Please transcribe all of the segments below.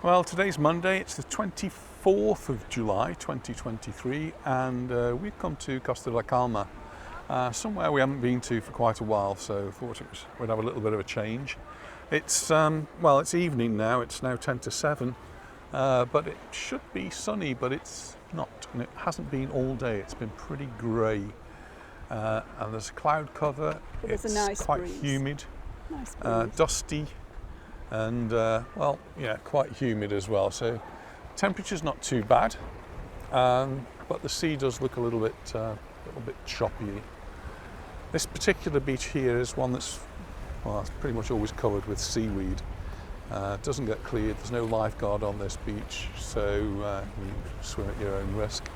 Well, today's Monday, it's the 24th of July 2023, and we've come to Costa de Calma, somewhere we haven't been to for quite a while, so thought we'd have a little bit of a change. It's it's evening now, it's now 10 to 7, but it should be sunny, but it's not, and it hasn't been all day. It's been pretty grey, and there's a cloud cover. But it's a nice quite breeze. humid, Nice breeze. dusty, and quite humid as well. So temperature's not too bad, but the sea does look a little bit choppy. This particular beach here is one that's it's pretty much always covered with seaweed. It doesn't get cleared. There's no lifeguard on this beach, so you swim at your own risk.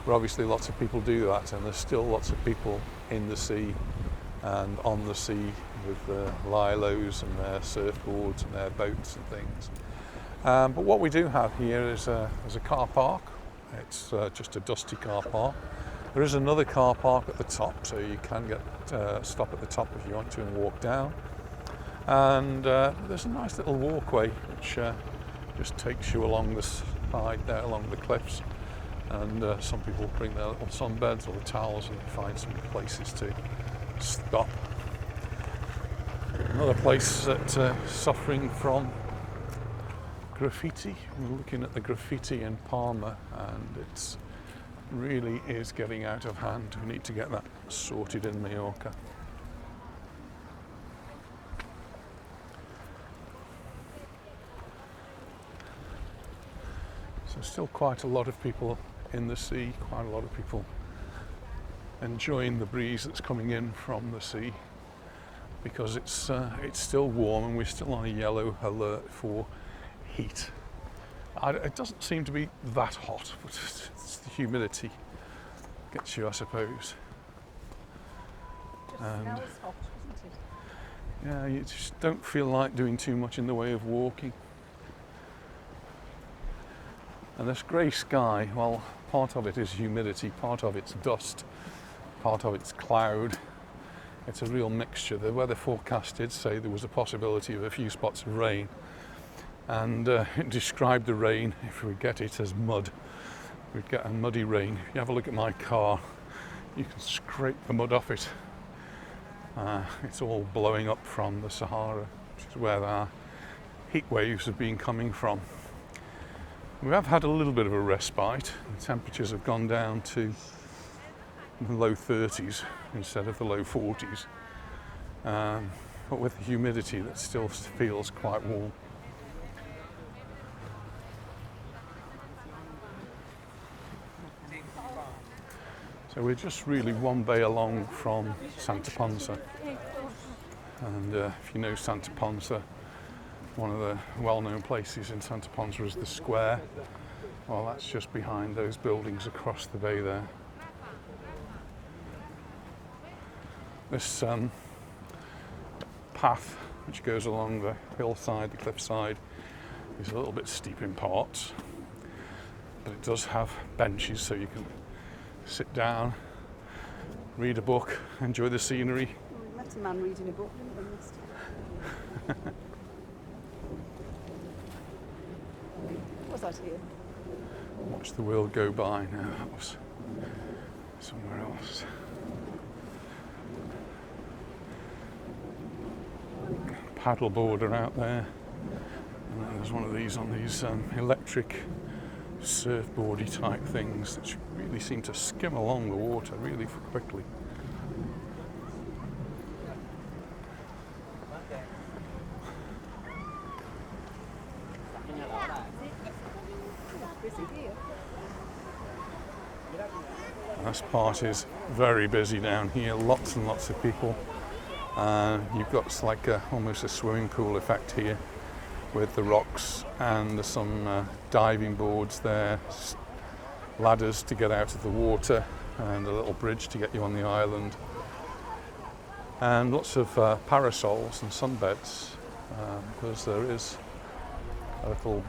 But obviously lots of people do that, and there's still lots of people in the sea and on the sea with their lilos and their surfboards and their boats and things. But what we do have here is a car park. It's just a dusty car park. There is another car park at the top, so you can stop at the top if you want to and walk down. And there's a nice little walkway which just takes you along the side there, along the cliffs. And some people bring their little sunbeds or the towels and find some places to stop. Another place that's suffering from graffiti. We're looking at the graffiti in Palma, and it really is getting out of hand. We need to get that sorted in Mallorca. So still quite a lot of people in the sea, quite a lot of people enjoying the breeze that's coming in from the sea, because it's still warm and we're still on a yellow alert for heat. It doesn't seem to be that hot, but it's the humidity gets you, I suppose. And Smells hot, isn't it? yeah, you just don't feel like doing too much in the way of walking. And this grey sky, well, part of it is humidity, part of it's dust, part of it's cloud. It's a real mixture. The weather forecast did say there was a possibility of a few spots of rain, and it described the rain, if we get it, as mud. We'd get a muddy rain. If you have a look at my car, you can scrape the mud off it. It's all blowing up from the Sahara, which is where our heat waves have been coming from. We have had a little bit of a respite. The temperatures have gone down to the low 30s instead of the low 40s. But with the humidity, that still feels quite warm. So we're just really one bay along from Santa Ponsa. And if you know Santa Ponsa, one of the well-known places in Santa Ponsa is the square. Well, that's just behind those buildings across the bay there. This path which goes along the hillside, the cliffside, is a little bit steep in parts, but it does have benches so you can sit down, read a book, enjoy the scenery. That's a man reading a book. Was that here? Watch the world go by. No, that was somewhere else. Paddleboard are out there, and then there's one of these on these electric surfboardy type things that really seem to skim along the water really quickly. This part is very busy down here, lots and lots of people. You've got like almost a swimming pool effect here with the rocks, and there's some diving boards there, ladders to get out of the water, and a little bridge to get you on the island, and lots of parasols and sunbeds, because there is a little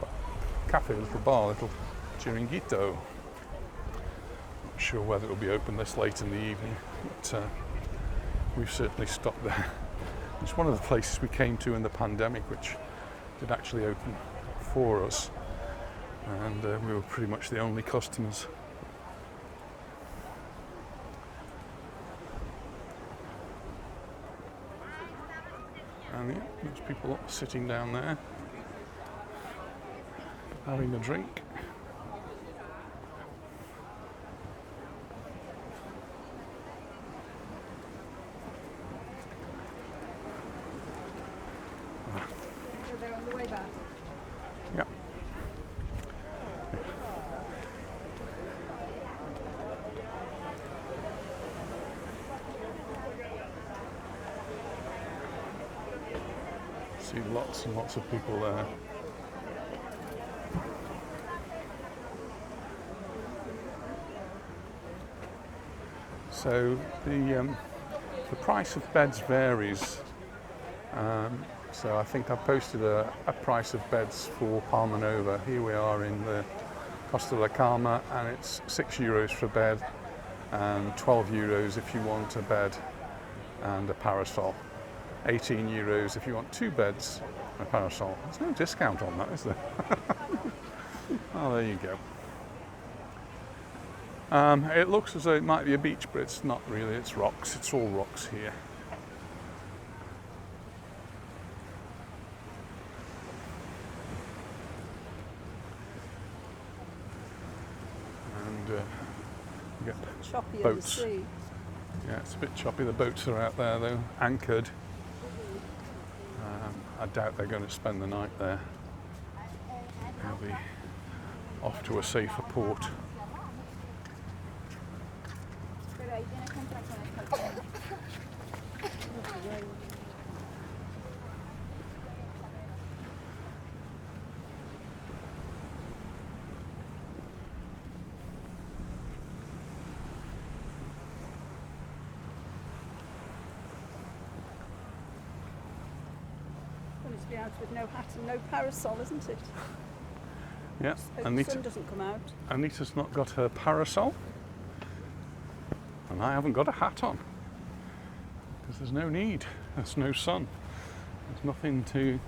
cafe, a little bar, a little chiringuito. Not sure whether it'll be open this late in the evening, but we've certainly stopped there. It's one of the places we came to in the pandemic which did actually open for us. and we were pretty much the only customers. And yeah, there's people sitting down there having a drink. So they're on the way back. Yeah. See lots and lots of people there. So the price of beds varies. So I think I posted a price of beds for Palma Nova. Here we are in the Costa de Calma, and it's €6 for a bed and €12 if you want a bed and a parasol. €18 if you want 2 beds and a parasol. There's no discount on that, is there? Oh, there you go. It looks as though it might be a beach, but it's not really. It's rocks. It's all rocks here. And you get Choppy in the boats. sea. Yeah, it's a bit choppy. The boats are out there though, anchored. I doubt they're going to spend the night there. They'll be off to a safer port. Going to be out with no hat and no parasol, isn't it? Yeah, Hope the sun doesn't come out. Anita's not got her parasol, and I haven't got a hat on because there's no need. There's no sun. There's nothing to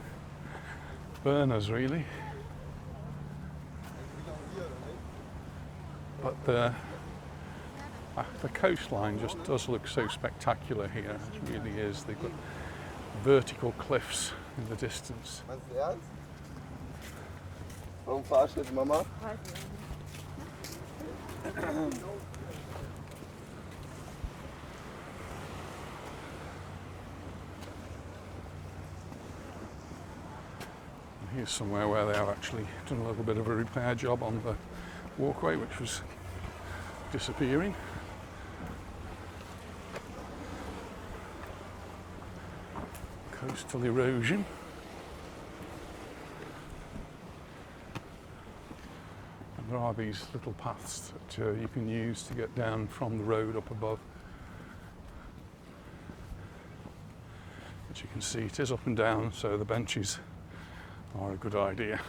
burn us really. But the coastline just does look so spectacular here. It really is. They've got vertical cliffs in the distance. Warum fahrst du jetzt, Mama? Here's somewhere where they have actually done a little bit of a repair job on the walkway, which was disappearing. Coastal erosion. And there are these little paths that you can use to get down from the road up above. As you can see, it is up and down, so the benches are a good idea.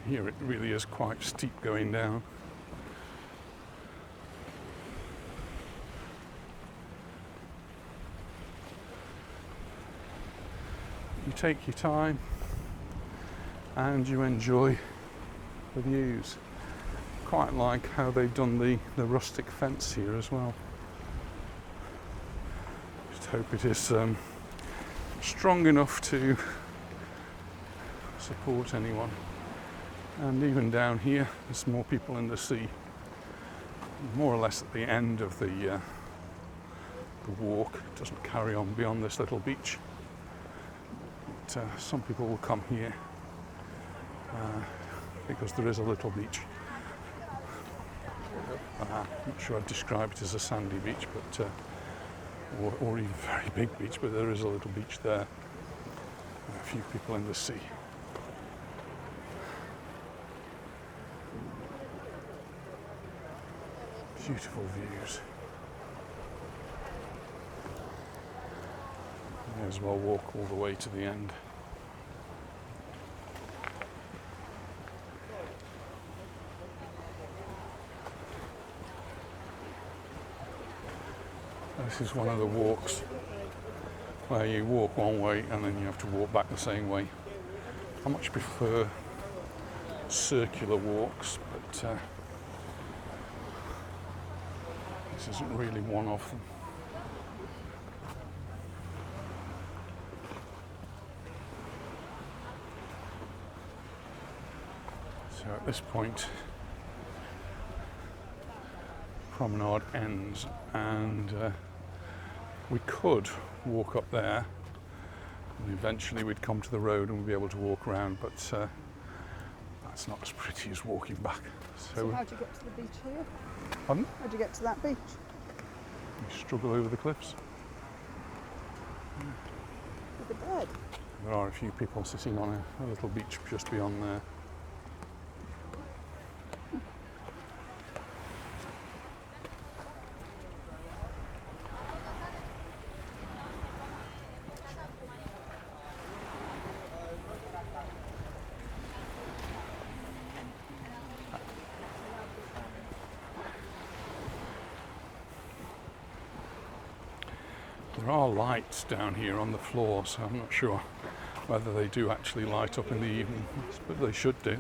Here it really is quite steep going down. You take your time and you enjoy the views. Quite like how they've done the rustic fence here as well. Just hope it is strong enough to support anyone. And even down here, there's more people in the sea. More or less at the end of the walk. It doesn't carry on beyond this little beach. But, some people will come here because there is a little beach. I'm not sure I'd describe it as a sandy beach, but or even a very big beach, but there is a little beach there. A few people in the sea. Beautiful views. May as well walk all the way to the end. This is one of the walks where you walk one way and then you have to walk back the same way. I much prefer circular walks, but this isn't really one of them. So at this point, promenade ends, and we could walk up there, and eventually we'd come to the road and we'd be able to walk around, but that's not as pretty as walking back. So how do you get to the beach here? Pardon? How do you get to that beach? You struggle over the cliffs. With the bed? There are a few people sitting on a little beach just beyond there. There are lights down here on the floor, so I'm not sure whether they do actually light up in the evening, but they should do.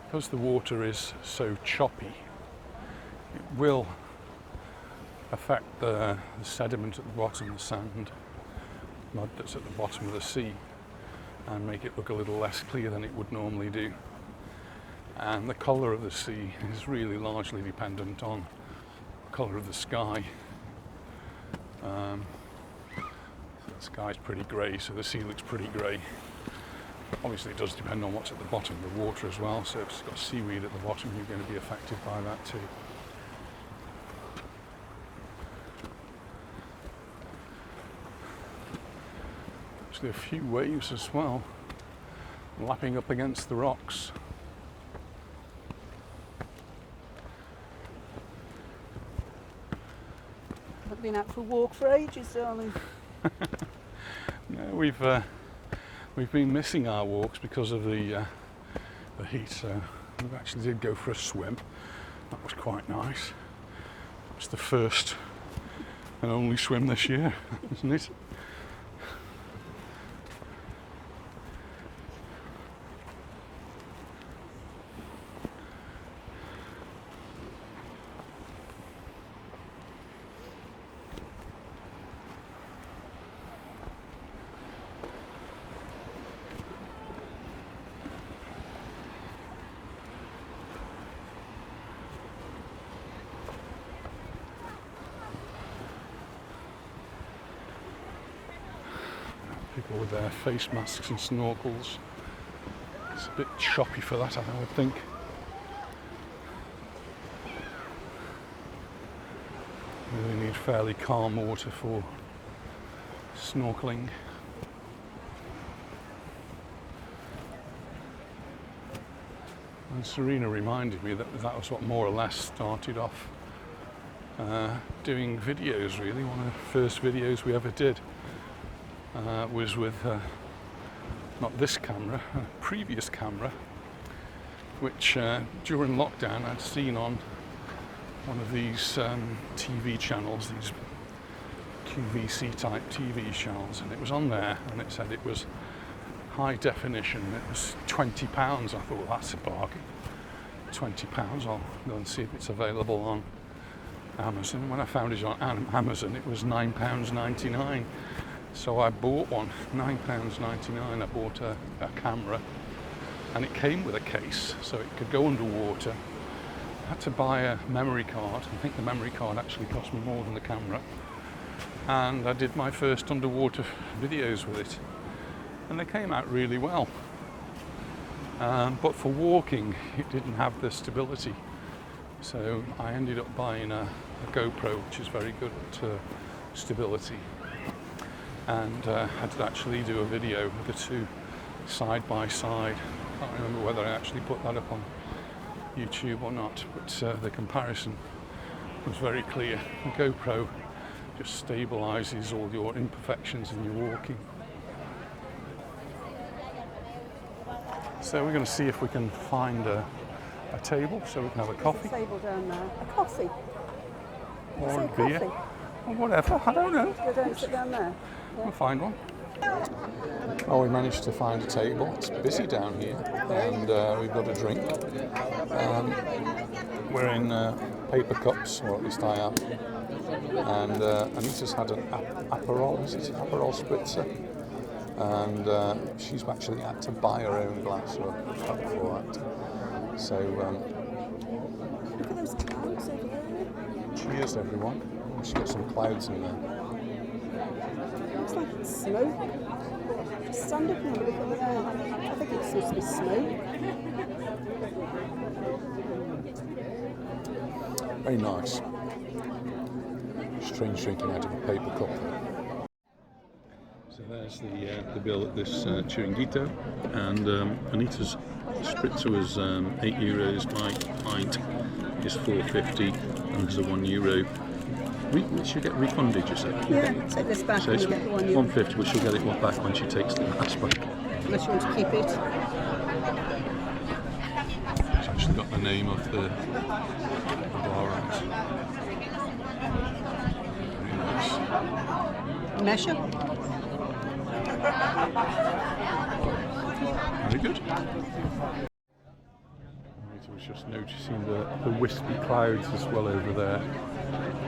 Because the water is so choppy, it will affect the sediment at the bottom, the sand, mud that's at the bottom of the sea, and make it look a little less clear than it would normally do. And the colour of the sea is really largely dependent on the colour of the sky. The sky's pretty grey, so the sea looks pretty grey. Obviously it does depend on what's at the bottom of the water as well, so if it's got seaweed at the bottom, you're going to be affected by that too. Actually a few waves as well, lapping up against the rocks. Haven't been out for a walk for ages, darling. No, we've been missing our walks because of the heat, so we actually did go for a swim. That was quite nice. It's the first and only swim this year, isn't it? People with their face masks and snorkels. It's a bit choppy for that, I would think. Really need fairly calm water for snorkeling. And Serena reminded me that that was what more or less started off doing videos, really. One of the first videos we ever did was with not this camera, a previous camera, which during lockdown I'd seen on one of these TV channels, these QVC type TV channels, and it was on there and it said it was high definition. It was £20. I thought, well, that's a bargain. £20, I'll go and see if it's available on Amazon. When I found it on Amazon, it was £9.99. So I bought one, £9.99. I bought a camera, and it came with a case, so it could go underwater. I had to buy a memory card. I think the memory card actually cost me more than the camera. And I did my first underwater videos with it, and they came out really well. But for walking, it didn't have the stability. So I ended up buying a GoPro, which is very good at stability. And had to actually do a video with the two side by side. I can't remember whether I actually put that up on YouTube or not, but the comparison was very clear. The GoPro just stabilises all your imperfections in your walking. So we're going to see if we can find a table so we can have a coffee There's a table down there. A coffee. or Say a beer coffee. or whatever. I don't know. Go down and sit down there. We'll find one. Oh, we managed to find a table. It's busy down here, and we've got a drink. We're in paper cups, or at least I am. And Anita's had an Aperol, is it? Aperol spritzer. And she's actually had to buy her own glass or cup for that. So, Look at those clouds over there. cheers, everyone. She's got some clouds in there. Looks like it's smoke. Just stand up and have a look over there. I think it's supposed to be smoke. Very nice. Strange drinking out of a paper cup. So there's the bill at this chiringuito, and Anita's spritzer was €8. My pint is $4.50, and there's a €1. We should get refunded, you say? Yeah, take this back So and it's you get the one you... $1.50. We should get it back when she takes the glass back. Unless you want to keep it. It's actually got the name of the bar on it. Very nice. Measure. Very good. I was just noticing the wispy clouds as well over there.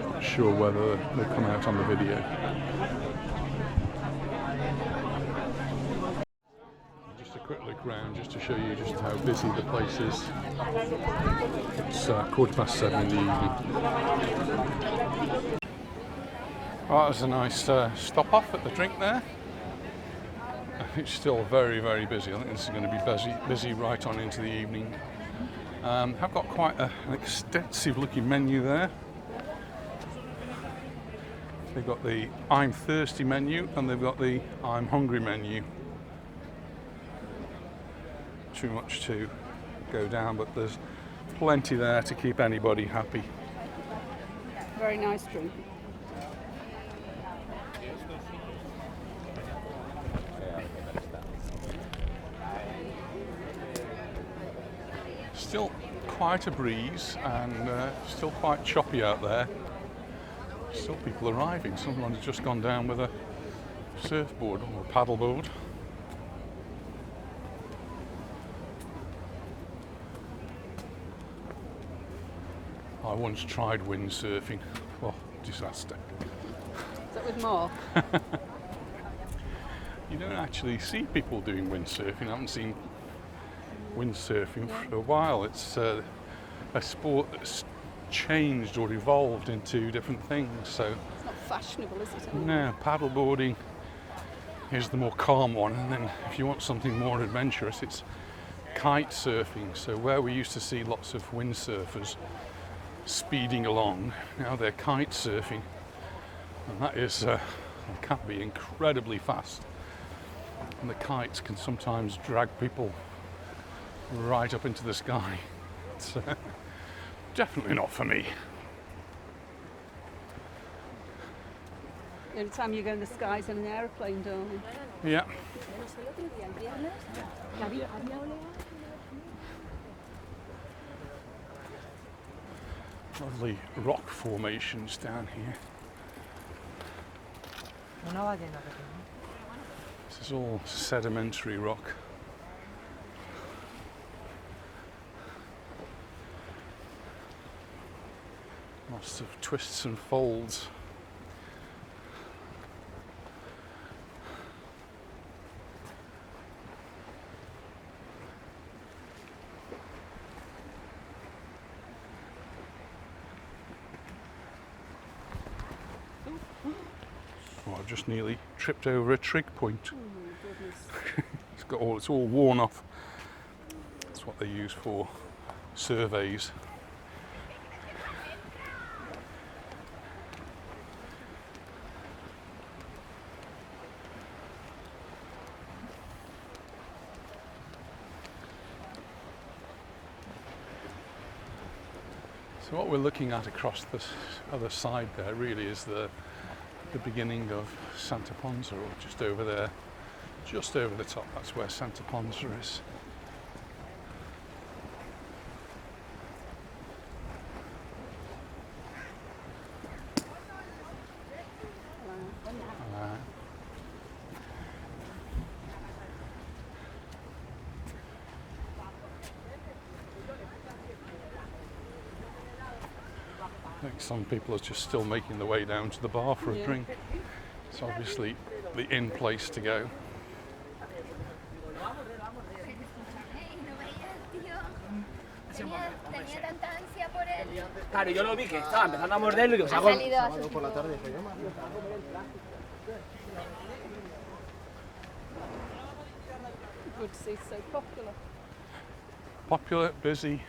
Not sure whether they come out on the video. Just a quick look round just to show you just how busy the place is. It's 7:15 in the evening. Well, that was a nice stop off at the drink there. It's still very, very busy. I think this is going to be busy right on into the evening. I've got quite an extensive looking menu there. They've got the I'm thirsty menu and they've got the I'm hungry menu. Too much to go down, but there's plenty there to keep anybody happy. Very nice drink. Still quite a breeze and still quite choppy out there. Still people arriving. Someone has just gone down with a surfboard or a paddleboard. I once tried windsurfing. Oh, disaster. Is that with Mark? You don't actually see people doing windsurfing. I haven't seen windsurfing for a while. It's a sport that's changed or evolved into different things. So It's not fashionable, is it? no, paddleboarding is the more calm one, and then if you want something more adventurous, it's kite surfing. So where we used to see lots of windsurfers speeding along, now they're kite surfing, and that is can be incredibly fast. And the kites can sometimes drag people right up into the sky. It's definitely not for me. Every time you go in the skies in an aeroplane, darling. Yeah. Lovely rock formations down here. This is all sedimentary rock. Lots of twists and folds. Oh, I've just nearly tripped over a trig point. Oh my goodness. It's all worn off. That's what they use for surveys. So what we're looking at across the other side there really is the beginning of Santa Ponsa, or just over there, just over the top. That's where Santa Ponsa is. I think some people are just still making their way down to the bar for a drink. It's obviously the in place to go. Claro, yo lo vi que estaba empezando a morderlo y digo, Ha salido Good to see so popular. Popular, busy,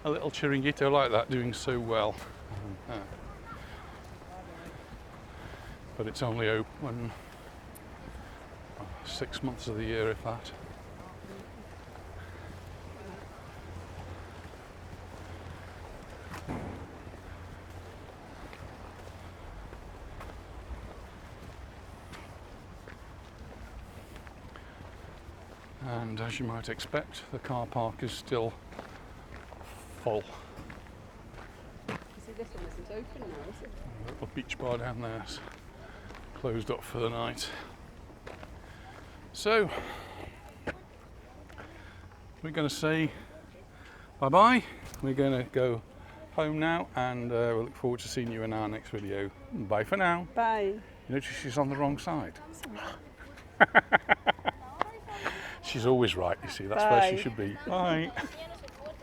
a little chiringuito like that doing so well. But it's only open 6 months of the year, if that. And as you might expect, the car park is still full. You see, this one isn't open now, is it? The little beach bar down there's closed up for the night. So, we're going to say bye-bye. We're going to go home now, and we'll look forward to seeing you in our next video. Bye for now. Bye. You notice she's on the wrong side? She's always right, you see, that's where she should be. Bye.